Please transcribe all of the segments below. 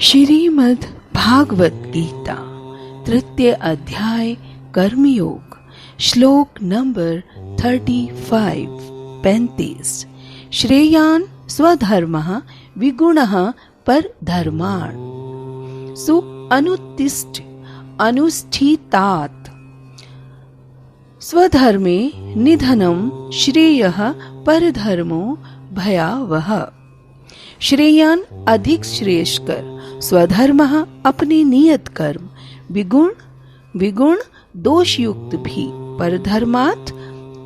श्रीमद् भागवत गीता तृतीय अध्याय कर्मयोग श्लोक नंबर 35 श्रेयान् स्वधर्मः विगुणः परधर्मान् सु अनुत्तिष्ठ अनुष्ठितात् स्वधर्मे निधनं श्रेयः परधर्मो भयावह। श्रेयान् अधिक श्रेयस्कर स्वधर्मः अपने नियत कर्म विगुण दोषयुक्त भी परधर्मात्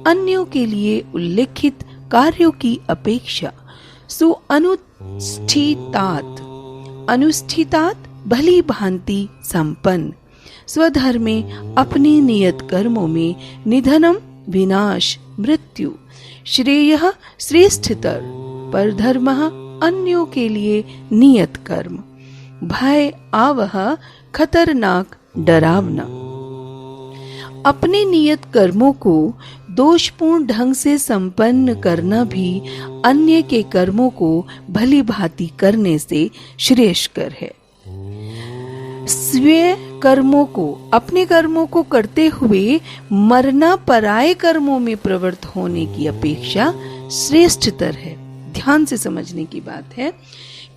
अन्यों के लिए उल्लेखित कार्यों की अपेक्षा सु अनुष्ठितात् भली भांति संपन्न स्वधर्मे अपने नियत कर्मों में निधनम विनाश मृत्यु श्रेयः श्रेष्ठतर परधर्मः अन्यों के लिए नियत कर्म भय आवह खतरनाक डरावना। अपने नियत कर्मों को दोषपूर्ण ढंग से संपन्न करना भी अन्य के कर्मों को भली भांति करने से श्रेयस्कर है। स्वयं कर्मों को अपने कर्मों को करते हुए मरना पराये कर्मों में प्रवृत्त होने की अपेक्षा श्रेष्ठतर है। ध्यान से समझने की बात है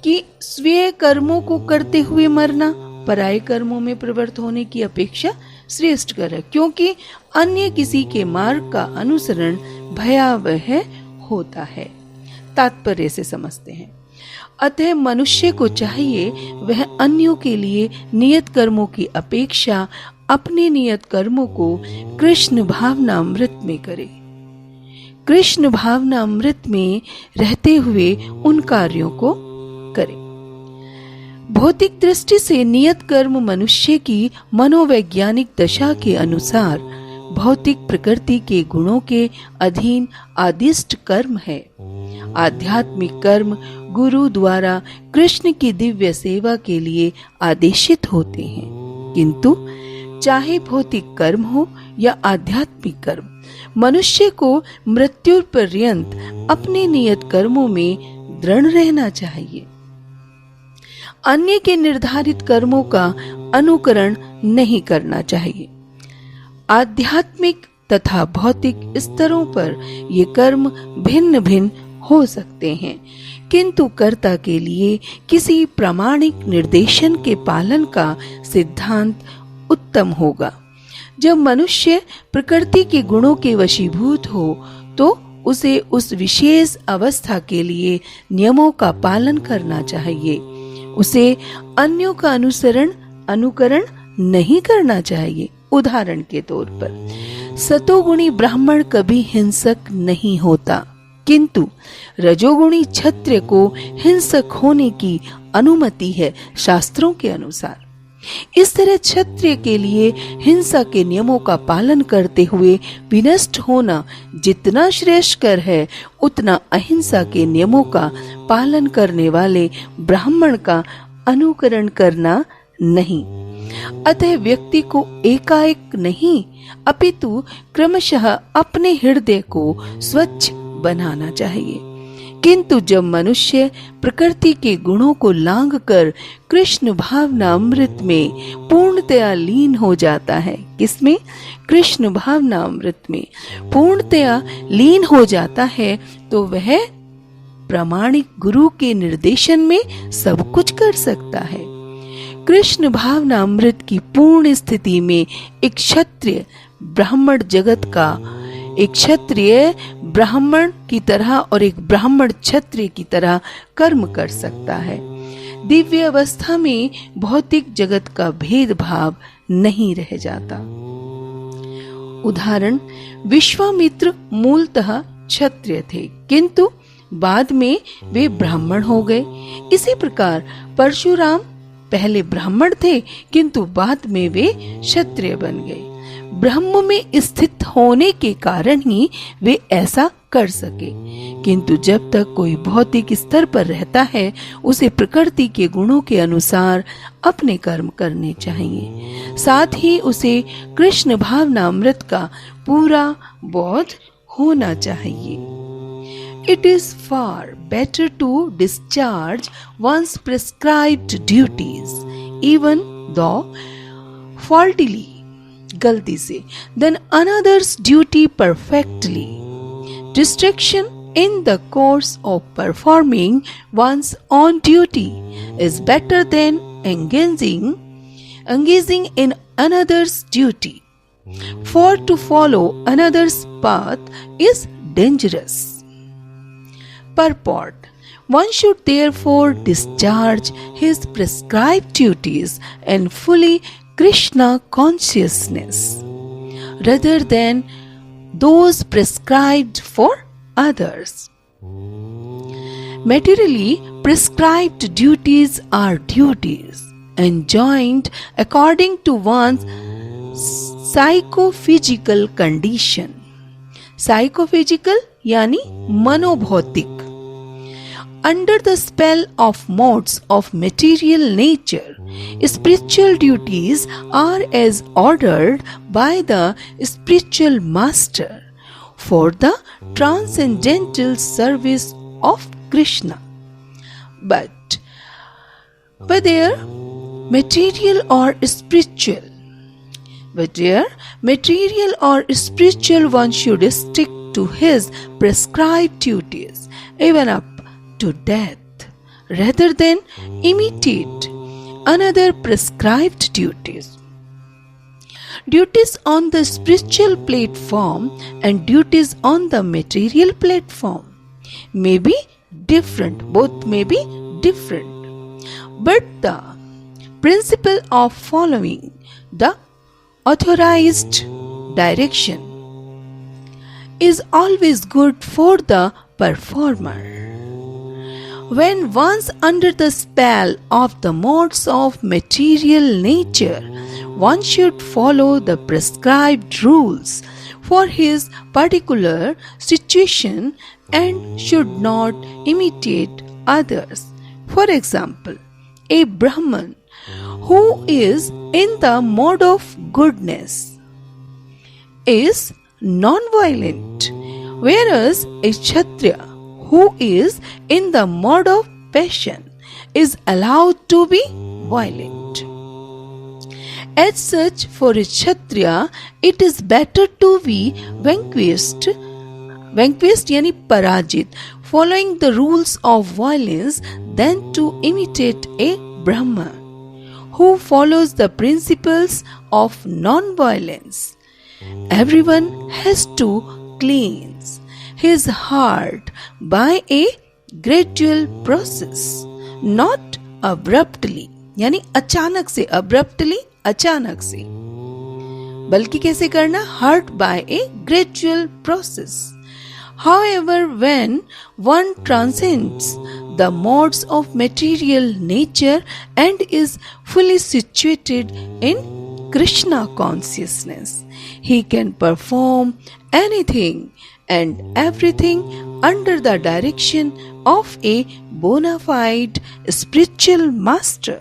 कि स्वयं कर्मों को करते हुए मरना पराये कर्मों में प्रवृत्त होने की अपेक्षा श्रेष्ठकर है, क्योंकि अन्य किसी के मार्ग का अनुसरण भयावह होता है। तात्पर्य से समझते हैं। अतः मनुष्य को चाहिए वह अन्यों के लिए नियत कर्मों की अपेक्षा अपने नियत कर्मों को कृष्ण भावनामृत में करे। कृष्ण भावनामृत में रहते हुए उन कार्यों को करे। भौतिक दृष्टि से नियत कर्म मनुष्य की मनोवैज्ञानिक दशा के अनुसार भौतिक प्रकृति के गुणों के अधीन आदिष्ट कर्म है। आध्यात्मिक कर्म गुरु द्वारा कृष्ण की दिव्य सेवा के लिए आदेशित होते हैं, किंतु चाहे भौतिक कर्म हो या आध्यात्मिक कर्म मनुष्य को मृत्यु पर्यंत अपने नियत कर्मों में दृढ़ रहना चाहिए। अन्य के निर्धारित कर्मों का अनुकरण नहीं करना चाहिए। आध्यात्मिक तथा भौतिक स्तरों पर ये कर्म भिन्न भिन्न हो सकते हैं, किंतु कर्ता के लिए किसी प्रामाणिक निर्देशन के पालन का सिद्धांत उत्तम होगा। जब मनुष्य प्रकृति के गुणों के वशीभूत हो तो उसे उस विशेष अवस्था के लिए नियमों का पालन करना चाहिए। उसे अन्यों का अनुकरण नहीं करना चाहिए। उदाहरण के तौर पर सतोगुणी ब्राह्मण कभी हिंसक नहीं होता, किंतु रजोगुणी क्षत्रिय को हिंसक होने की अनुमति है शास्त्रों के अनुसार। इस तरह क्षत्रिय के लिए हिंसा के नियमों का पालन करते हुए विनष्ट होना जितना श्रेष्ठकर है, उतना अहिंसा के नियमों का पालन करने वाले ब्राह्मण का अनुकरण करना नहीं। अतः व्यक्ति को एकाएक नहीं अपितु क्रमशः अपने हृदय को स्वच्छ बनाना चाहिए। किंतु जब मनुष्य प्रकृति के गुणों को लांघ कर कृष्ण भावनामृत में पूर्णतया लीन हो जाता है, किसमें? कृष्ण भावनामृत में पूर्णतया लीन हो जाता है, तो वह प्रामाणिक गुरु के निर्देशन में सब कुछ कर सकता है। कृष्ण भावनामृत की पूर्ण स्थिति में एक क्षत्रिय ब्राह्मण की तरह और एक ब्राह्मण क्षत्रिय की तरह कर्म कर सकता है। दिव्य अवस्था में भौतिक जगत का भेदभाव नहीं रह जाता। उदाहरण, विश्वामित्र मूलतः क्षत्रिय थे, किंतु बाद में वे ब्राह्मण हो गए। इसी प्रकार परशुराम पहले ब्राह्मण थे, किंतु बाद में वे क्षत्रिय बन गए। ब्रह्म में स्थित होने के कारण ही वे ऐसा कर सके। किंतु जब तक कोई भौतिक स्तर पर रहता है, उसे प्रकृति के गुणों के अनुसार अपने कर्म करने चाहिए। साथ ही उसे कृष्ण भावनामृत का पूरा बोध होना चाहिए। It is far better to discharge one's prescribed duties, even though faultily, गलती से, than another's duty perfectly. Distraction in the course of performing one's own duty is better than engaging in another's duty. For to follow another's path is dangerous. Purport: one should therefore discharge his prescribed duties in fully Krishna consciousness, rather than those prescribed for others. Materially prescribed duties are duties enjoined according to one's psychophysical condition. Psychophysical यानी मनोभौतिक. Under the spell of modes of material nature, spiritual duties are as ordered by the spiritual master for the transcendental service of Krishna. But whether material or spiritual, one should stick to his prescribed duties even up to death, rather than imitate another prescribed duties. Duties on the spiritual platform and duties on the material platform may be different, both may be different, but the principle of following the authorized direction is always good for the performer. When once under the spell of the modes of material nature, one should follow the prescribed rules for his particular situation and should not imitate others. For example, a Brahman who is in the mode of goodness is non-violent, whereas a Kshatriya who is in the mode of passion is allowed to be violent. As such, for a Kshatriya, it is better to be vanquished yani parajit, following the rules of violence, than to imitate a Brahman who follows the principles of non-violence. Everyone has to cleanse his heart by a gradual process, not abruptly, यानी अचानक से, abruptly अचानक से, बल्कि कैसे करना? Hurt by a gradual process. However, when one transcends the modes of material nature and is fully situated in Krishna consciousness, he can perform anything and everything under the direction of a bona fide spiritual master.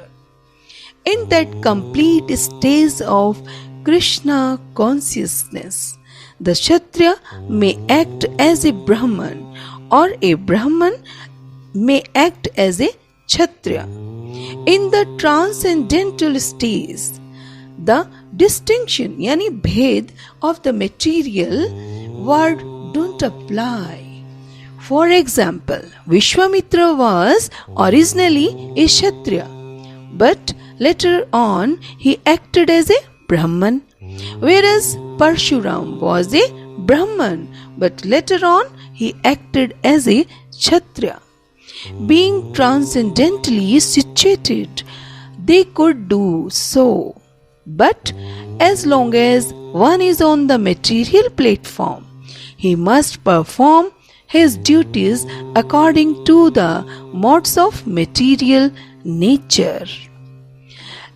In that complete stage of Krishna consciousness, the Kshatriya may act as a Brahman or a Brahman may act as a Kshatriya. In the transcendental stage, the distinction yani bhed of the material world don't apply. For example, Vishwamitra was originally a Kshatriya, but later on he acted as a Brahman, whereas Parshuram was a Brahman, but later on he acted as a Kshatriya. Being transcendentally situated, they could do so, but as long as one is on the material platform, he must perform his duties according to the modes of material nature.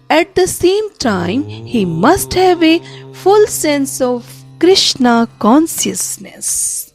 At the same time, he must have a full sense of Krishna consciousness.